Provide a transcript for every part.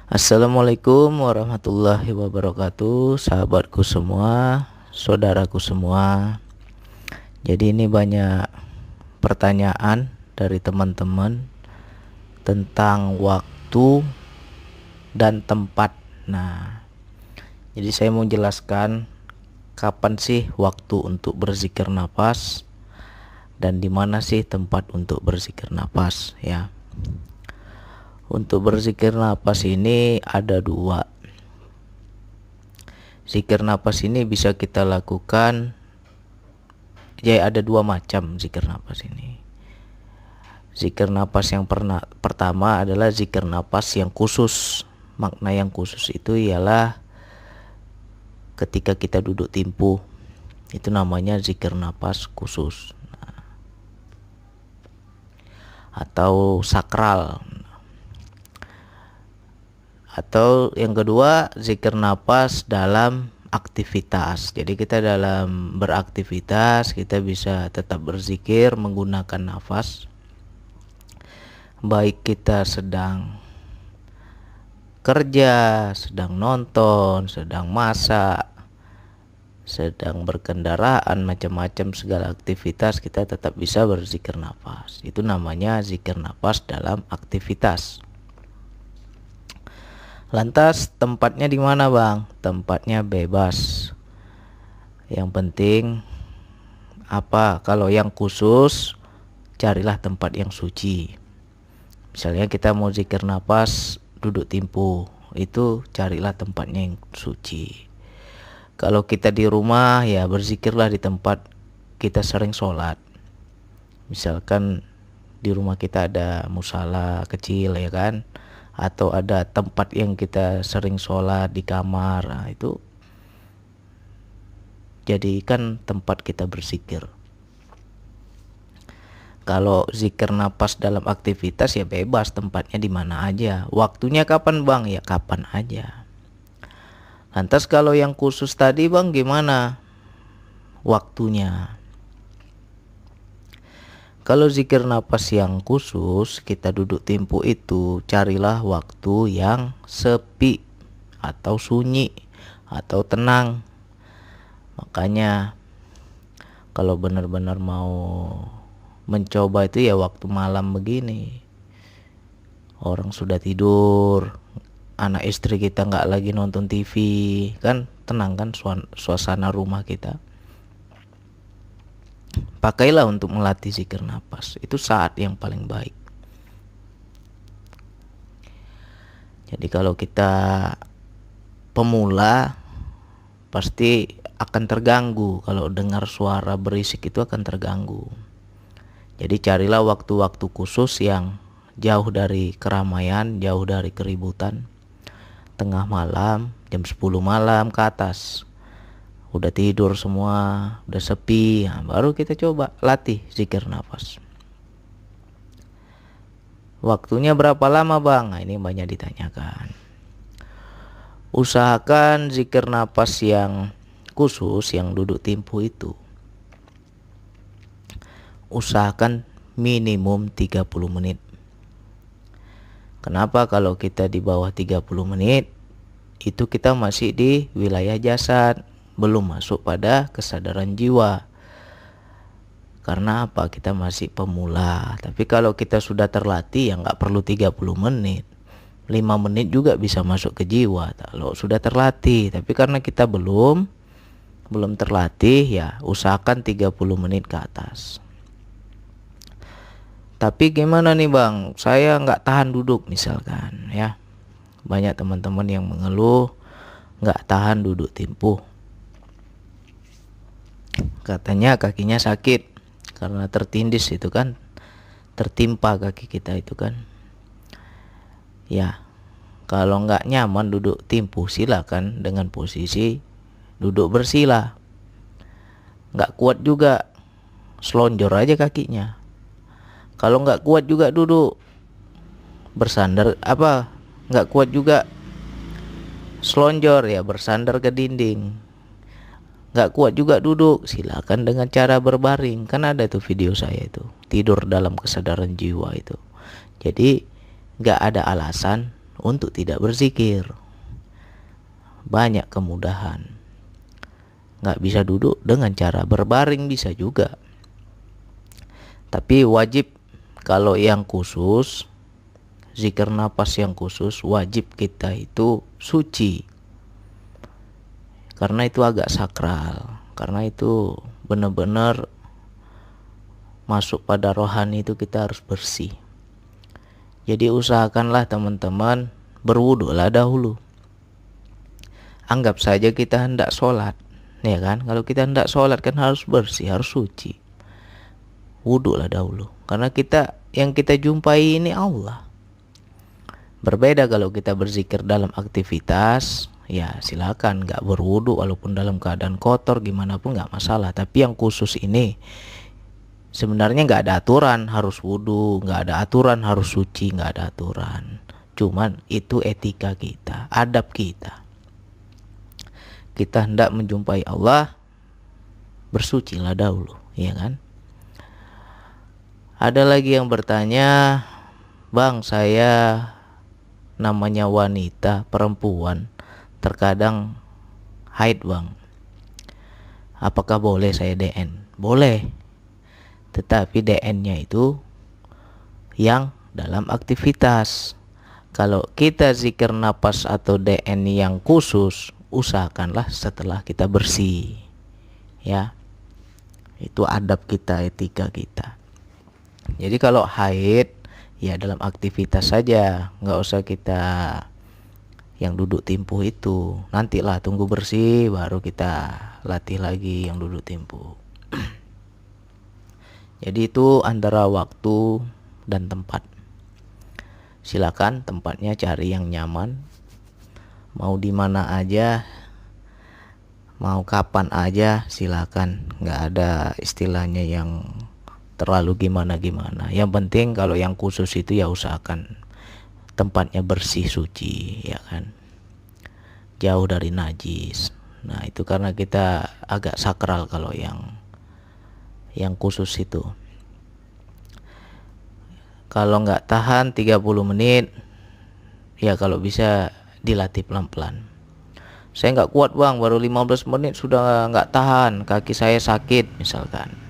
Assalamualaikum warahmatullahi wabarakatuh, sahabatku semua, saudaraku semua. Jadi ini banyak pertanyaan dari teman-teman tentang waktu dan tempat. Nah, jadi saya mau jelaskan kapan sih waktu untuk berzikir nafas dan di mana sih tempat untuk berzikir nafas ya. Untuk berzikir nafas ini ada dua. Zikir nafas ini bisa kita lakukan, ya ada dua macam zikir nafas ini. Zikir nafas yang pertama adalah zikir nafas yang khusus. Makna yang khusus itu ialah ketika kita duduk timpu, itu namanya zikir nafas khusus atau sakral. Atau yang kedua, zikir nafas dalam aktivitas. Jadi kita dalam beraktivitas kita bisa tetap berzikir menggunakan nafas. Baik kita sedang kerja, sedang nonton, sedang masak, sedang berkendaraan, macam-macam segala aktivitas kita tetap bisa berzikir nafas. Itu namanya zikir nafas dalam aktivitas. Lantas tempatnya di mana, Bang? Tempatnya bebas. Yang penting apa? Kalau yang khusus, carilah tempat yang suci. Misalnya kita mau zikir nafas duduk timpu, itu carilah tempatnya yang suci. Kalau kita di rumah, ya berzikirlah di tempat kita sering sholat. Misalkan di rumah kita ada musala kecil ya kan, atau ada tempat yang kita sering sholat di kamar. Nah, itu jadikan tempat kita berzikir. Kalau zikir nafas dalam aktivitas ya bebas, tempatnya di mana aja. Waktunya kapan, Bang? Ya kapan aja. Lantas kalau yang khusus tadi, Bang, gimana waktunya? Kalau zikir nafas yang khusus, kita duduk timpu itu, carilah waktu yang sepi atau sunyi atau tenang. Makanya kalau benar-benar mau mencoba itu ya waktu malam begini. Orang sudah tidur, anak istri kita nggak lagi nonton TV, kan tenang kan suasana rumah kita. Pakailah untuk melatih zikir nafas. Itu saat yang paling baik. Jadi kalau kita pemula pasti akan terganggu. Kalau dengar suara berisik itu akan terganggu. Jadi carilah waktu-waktu khusus yang jauh dari keramaian, jauh dari keributan. Tengah malam, jam 10 malam ke atas. Udah tidur semua, udah sepi, nah, baru kita coba latih zikir nafas. Waktunya berapa lama, Bang? Nah, ini banyak ditanyakan. Usahakan zikir nafas yang khusus, yang duduk timpu itu, usahakan minimum 30 menit. Kenapa? Kalau kita di bawah 30 menit, itu kita masih di wilayah jasad, belum masuk pada kesadaran jiwa. Karena apa? Kita masih pemula. Tapi kalau kita sudah terlatih ya nggak perlu 30 menit. 5 menit juga bisa masuk ke jiwa kalau sudah terlatih. Tapi karena kita belum terlatih, ya usahakan 30 menit ke atas. Tapi gimana nih, Bang? Saya nggak tahan duduk misalkan ya. Banyak teman-teman yang mengeluh nggak tahan duduk timpu. Katanya kakinya sakit karena tertindis itu kan, tertimpa kaki kita itu kan. Ya, kalau nggak nyaman duduk timpu, silakan dengan posisi duduk bersila. Nggak kuat juga, selonjor aja kakinya. Kalau nggak kuat juga duduk bersandar, nggak kuat juga selonjor ya bersandar ke dinding. Nggak kuat juga duduk, silakan dengan cara berbaring. Kan ada tuh video saya itu, tidur dalam kesadaran jiwa itu. Jadi nggak ada alasan untuk tidak berzikir. Banyak kemudahan. Nggak bisa duduk dengan cara berbaring, bisa juga. Tapi wajib kalau yang khusus, zikir napas yang khusus, wajib kita itu suci. Karena itu agak sakral. Karena itu benar-benar masuk pada rohani, itu kita harus bersih. Jadi usahakanlah teman-teman berwudulah dahulu. Anggap saja kita hendak sholat, ya kan? Kalau kita hendak sholat kan harus bersih, harus suci. Wudulah dahulu. Karena yang kita jumpai ini Allah. Berbeda kalau kita berzikir dalam aktivitas, ya silakan nggak berwudu walaupun dalam keadaan kotor gimana pun nggak masalah. Tapi yang khusus ini sebenarnya nggak ada aturan harus wudu, nggak ada aturan harus suci, nggak ada aturan. Cuman itu etika kita, adab kita. Kita hendak menjumpai Allah, bersucilah dahulu, ya kan? Ada lagi yang bertanya, Bang, saya namanya wanita, perempuan, terkadang haid, Bang. Apakah boleh saya DN? Boleh. Tetapi DN-nya itu yang dalam aktivitas. Kalau kita zikir napas atau DN yang khusus, usahakanlah setelah kita bersih. Ya. Itu adab kita, etika kita. Jadi kalau haid ya dalam aktivitas saja, nggak usah kita yang duduk timpuh itu. Nantilah tunggu bersih baru kita latih lagi yang duduk timpuh. Jadi itu antara waktu dan tempat. Silakan tempatnya cari yang nyaman. Mau di mana aja, mau kapan aja silakan. Nggak ada istilahnya yang terlalu gimana-gimana. Yang penting kalau yang khusus itu ya usahakan tempatnya bersih, suci, ya kan, jauh dari najis. Nah itu karena kita agak sakral kalau yang khusus itu. Kalau nggak tahan 30 menit, ya kalau bisa dilatih pelan-pelan. Saya nggak kuat, Bang, baru 15 menit sudah nggak tahan, kaki saya sakit misalkan.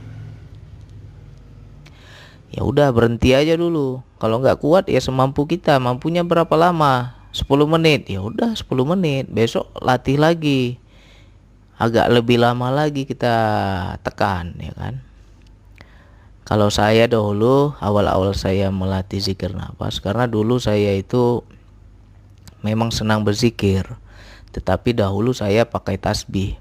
Ya udah berhenti aja dulu. Kalau nggak kuat ya semampu kita. Mampunya berapa lama? 10 menit. Ya udah 10 menit. Besok latih lagi. Agak lebih lama lagi kita tekan, ya kan. Kalau saya dahulu awal-awal saya melatih zikir nafas, karena dulu saya itu memang senang berzikir. Tetapi dahulu saya pakai tasbih.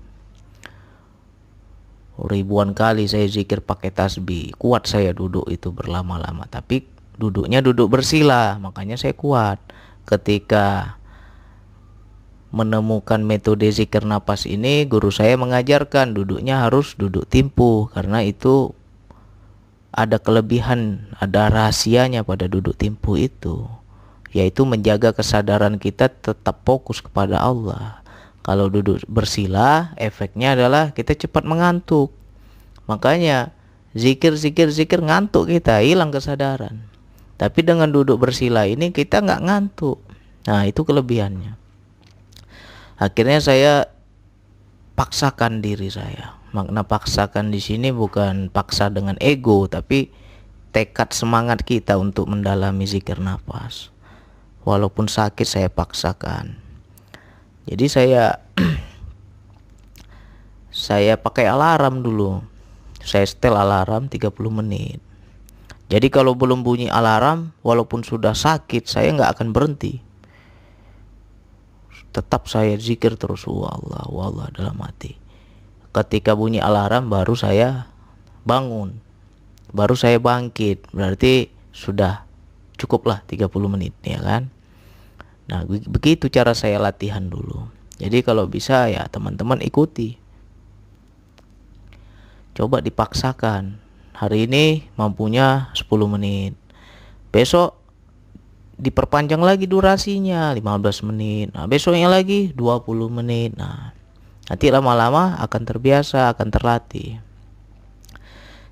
Ribuan kali saya zikir pakai tasbih. Kuat saya duduk itu berlama-lama. Tapi duduknya duduk bersila, makanya saya kuat. Ketika menemukan metode zikir napas ini, guru saya mengajarkan duduknya harus duduk timpuh. Karena itu ada kelebihan, ada rahasianya pada duduk timpuh itu, yaitu menjaga kesadaran kita tetap fokus kepada Allah. Kalau duduk bersila, efeknya adalah kita cepat mengantuk. Makanya zikir ngantuk kita, hilang kesadaran. Tapi dengan duduk bersila ini kita nggak ngantuk. Nah itu kelebihannya. Akhirnya saya paksakan diri saya. Makna paksakan di sini bukan paksa dengan ego, tapi tekad semangat kita untuk mendalami zikir nafas. Walaupun sakit saya paksakan. Jadi saya pakai alarm dulu. Saya setel alarm 30 menit. Jadi kalau belum bunyi alarm, walaupun sudah sakit, saya nggak akan berhenti. Tetap saya zikir terus, wallah dalam hati. Ketika bunyi alarm baru saya bangun. Baru saya bangkit. Berarti sudah cukuplah 30 menit, ya kan? Nah begitu cara saya latihan dulu. Jadi kalau bisa ya teman-teman ikuti. Coba dipaksakan. Hari ini mampunya 10 menit. Besok diperpanjang lagi durasinya 15 menit. Nah besoknya lagi 20 menit. Nah nanti lama-lama akan terbiasa, akan terlatih.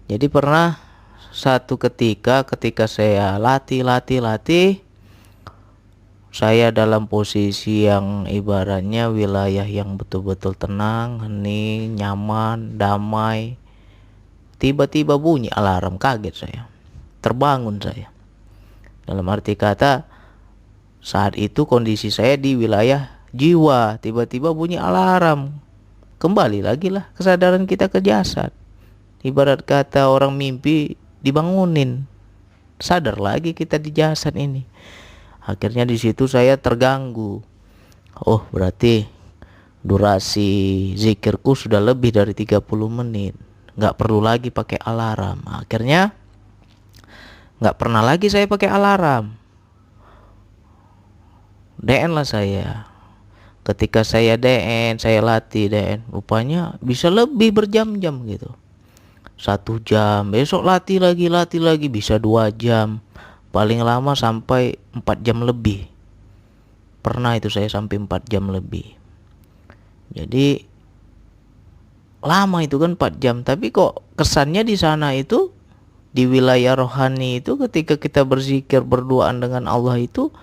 Jadi pernah satu ketika saya latih, saya dalam posisi yang ibaratnya wilayah yang betul-betul tenang, hening, nyaman, damai. Tiba-tiba bunyi alarm, kaget saya. Terbangun saya. Dalam arti kata, saat itu kondisi saya di wilayah jiwa, tiba-tiba bunyi alarm. Kembali lagi lah kesadaran kita ke jasad. Ibarat kata orang mimpi dibangunin. Sadar lagi kita di jasad ini. Akhirnya di situ saya terganggu. Oh, berarti durasi zikirku sudah lebih dari 30 menit. Nggak perlu lagi pakai alarm. Akhirnya nggak pernah lagi saya pakai alarm. DN lah saya. Ketika saya DN, saya latih DN, rupanya bisa lebih berjam-jam gitu. 1 jam, besok latih lagi, bisa 2 jam. Paling lama sampai 4 jam lebih. Pernah itu saya sampai 4 jam lebih. Jadi lama itu kan 4 jam, tapi kok kesannya di sana itu, di wilayah rohani itu, ketika kita berzikir berduaan dengan Allah itu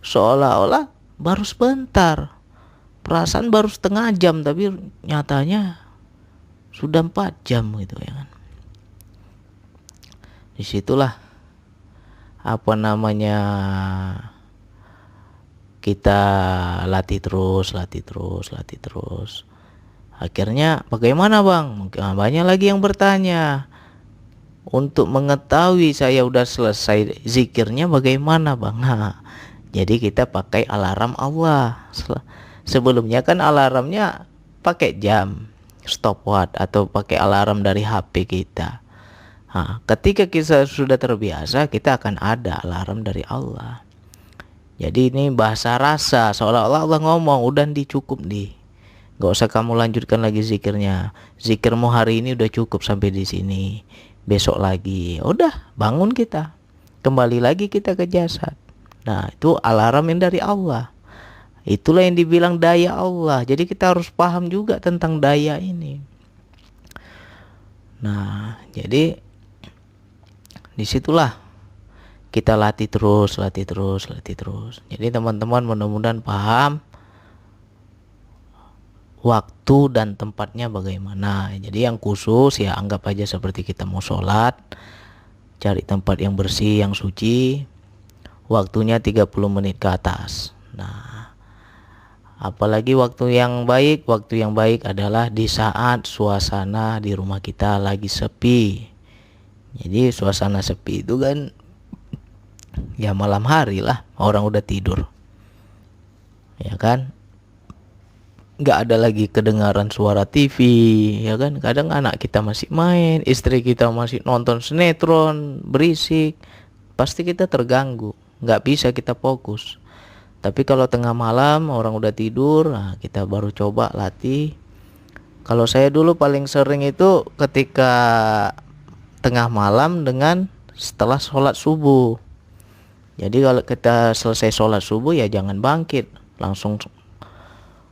seolah-olah baru sebentar. Perasaan baru setengah jam, tapi nyatanya sudah 4 jam gitu ya kan. Disitulah apa namanya, kita latih terus. Akhirnya bagaimana bang? Banyak lagi yang bertanya. Untuk mengetahui saya udah selesai zikirnya bagaimana bang? Nah, jadi kita pakai alarm Allah. Sebelumnya kan alarmnya pakai jam, stopwatch, atau pakai alarm dari HP kita. Nah, ketika kita sudah terbiasa, kita akan ada alarm dari Allah. Jadi ini bahasa rasa, seolah-olah Allah ngomong, udah cukup gak usah kamu lanjutkan lagi zikirnya. Zikirmu hari ini udah cukup sampai di sini. Besok lagi, udah bangun kita, kembali lagi kita ke jasad. Nah, itu alarm yang dari Allah. Itulah yang dibilang daya Allah. Jadi kita harus paham juga tentang daya ini. Nah, jadi disitulah kita latih terus. Jadi teman-teman mudah-mudahan paham waktu dan tempatnya bagaimana. Jadi yang khusus ya anggap aja seperti kita mau sholat, cari tempat yang bersih, yang suci, waktunya 30 menit ke atas. Nah, apalagi waktu yang baik adalah di saat suasana di rumah kita lagi sepi. Jadi suasana sepi itu kan ya malam hari lah, orang udah tidur, ya kan, nggak ada lagi kedengaran suara TV, ya kan. Kadang anak kita masih main, istri kita masih nonton sinetron berisik, pasti kita terganggu, nggak bisa kita fokus. Tapi kalau tengah malam orang udah tidur, nah kita baru coba latih. Kalau saya dulu paling sering itu ketika tengah malam dengan setelah sholat subuh. Jadi kalau kita selesai sholat subuh ya jangan bangkit, langsung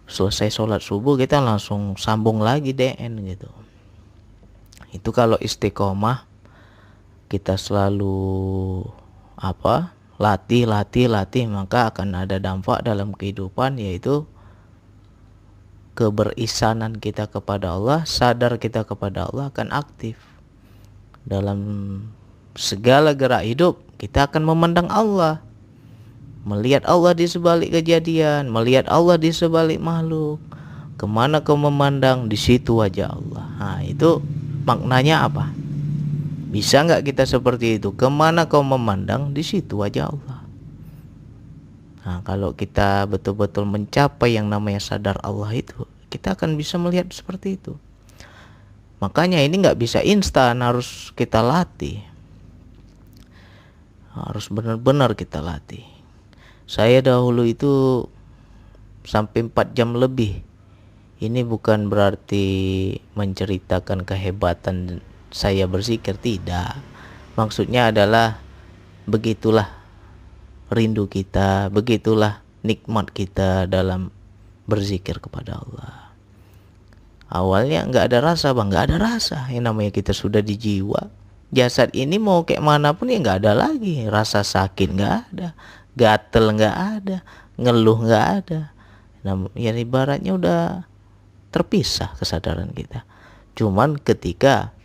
selesai sholat subuh kita langsung sambung lagi DN gitu. Itu kalau istiqomah, kita selalu latih, maka akan ada dampak dalam kehidupan, yaitu keberisanan kita kepada Allah, sadar kita kepada Allah akan aktif. Dalam segala gerak hidup kita akan memandang Allah, melihat Allah di sebalik kejadian, melihat Allah di sebalik makhluk. Kemana kau memandang, di situ wajah Allah. Nah, itu maknanya apa? Bisa nggak kita seperti itu? Kemana kau memandang, di situ wajah Allah. Nah, kalau kita betul-betul mencapai yang namanya sadar Allah itu, kita akan bisa melihat seperti itu. Makanya ini nggak bisa instan, harus kita latih. Harus benar-benar kita latih. Saya dahulu itu sampai 4 jam lebih. Ini bukan berarti menceritakan kehebatan saya berzikir, tidak. Maksudnya adalah begitulah rindu kita, begitulah nikmat kita dalam berzikir kepada Allah. Awalnya nggak ada rasa bang, nggak ada rasa. Yang namanya kita sudah di jiwa, jasad ini mau kayak mana pun ya nggak ada lagi. Rasa sakit nggak ada, gatel nggak ada, ngeluh nggak ada. Nah, ya ibaratnya udah terpisah kesadaran kita. Cuman ketika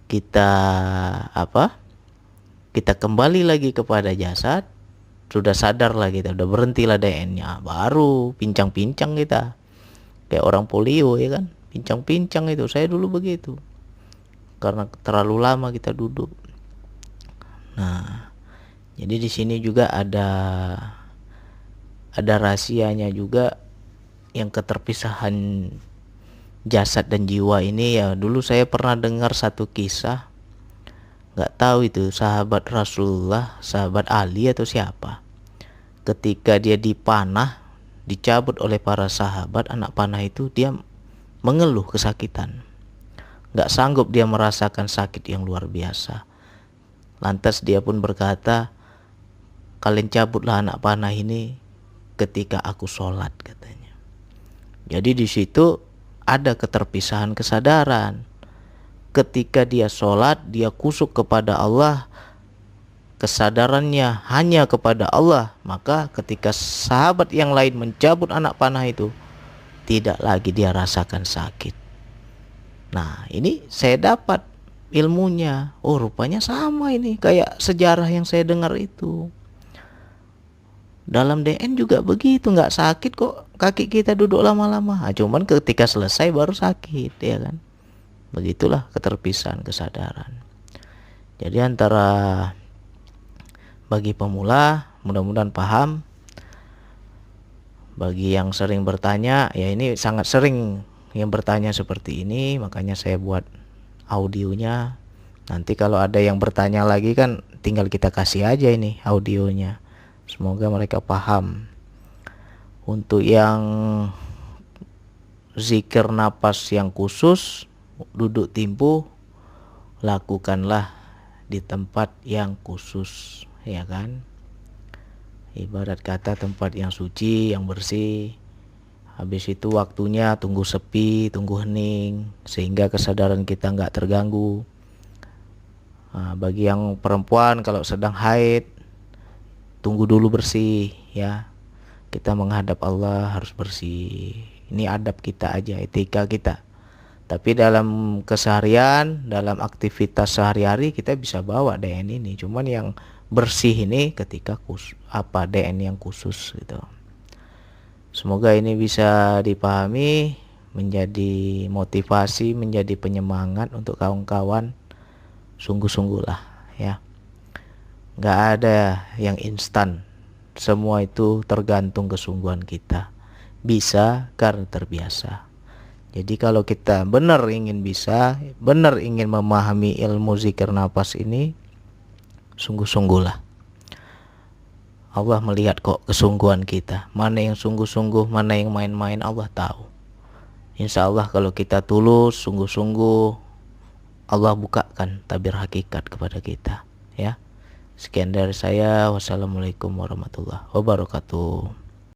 kita kita kembali lagi kepada jasad, sudah sadar lah kita, udah berhentilah DN-nya, baru pincang-pincang kita. Kayak orang polio ya kan, pincang-pincang itu. Saya dulu begitu. Karena terlalu lama kita duduk. Nah, jadi di sini juga ada rahasianya juga, yang keterpisahan jasad dan jiwa ini ya. Dulu saya pernah dengar satu kisah, nggak tahu itu sahabat Rasulullah, sahabat Ali atau siapa. Ketika dia dipanah, dicabut oleh para sahabat, anak panah itu, dia mengeluh kesakitan. Nggak sanggup dia merasakan sakit yang luar biasa. Lantas dia pun berkata, kalian cabutlah anak panah ini ketika aku sholat, katanya. Jadi di situ ada keterpisahan kesadaran. Ketika dia sholat, dia kusuk kepada Allah, kesadarannya hanya kepada Allah. Maka ketika sahabat yang lain mencabut anak panah itu, tidak lagi dia rasakan sakit. Nah, ini saya dapat ilmunya. Oh, rupanya sama ini kayak sejarah yang saya dengar itu. Dalam DN juga begitu, nggak sakit kok kaki kita duduk lama-lama. Nah, cuman ketika selesai baru sakit, ya kan. Begitulah keterpisahan kesadaran. Jadi bagi pemula mudah-mudahan paham. Bagi yang sering bertanya, ya ini sangat sering yang bertanya seperti ini, makanya saya buat audionya. Nanti kalau ada yang bertanya lagi kan tinggal kita kasih aja ini audionya. Semoga mereka paham. Untuk yang zikir napas yang khusus, duduk timpu, lakukanlah di tempat yang khusus, ya kan. Ibarat kata tempat yang suci, yang bersih. Habis itu waktunya tunggu sepi, tunggu hening, sehingga kesadaran kita nggak terganggu. Nah, bagi yang perempuan kalau sedang haid, tunggu dulu bersih ya. Kita menghadap Allah harus bersih. Ini adab kita aja, etika kita. Tapi dalam keseharian, dalam aktivitas sehari-hari kita bisa bawa DN ini. Cuman yang bersih ini ketika DN yang khusus gitu. Semoga ini bisa dipahami, menjadi motivasi, menjadi penyemangat untuk kawan-kawan. Sungguh-sungguhlah ya. Nggak ada yang instan. Semua itu tergantung kesungguhan kita. Bisa karena terbiasa. Jadi kalau kita benar ingin bisa, benar ingin memahami ilmu zikir nafas ini, sungguh-sungguhlah. Allah melihat kok kesungguhan kita. Mana yang sungguh-sungguh, mana yang main-main, Allah tahu. Insya Allah kalau kita tulus, sungguh-sungguh, Allah bukakan tabir hakikat kepada kita. Ya. Sekian dari saya. Wassalamualaikum warahmatullahi wabarakatuh.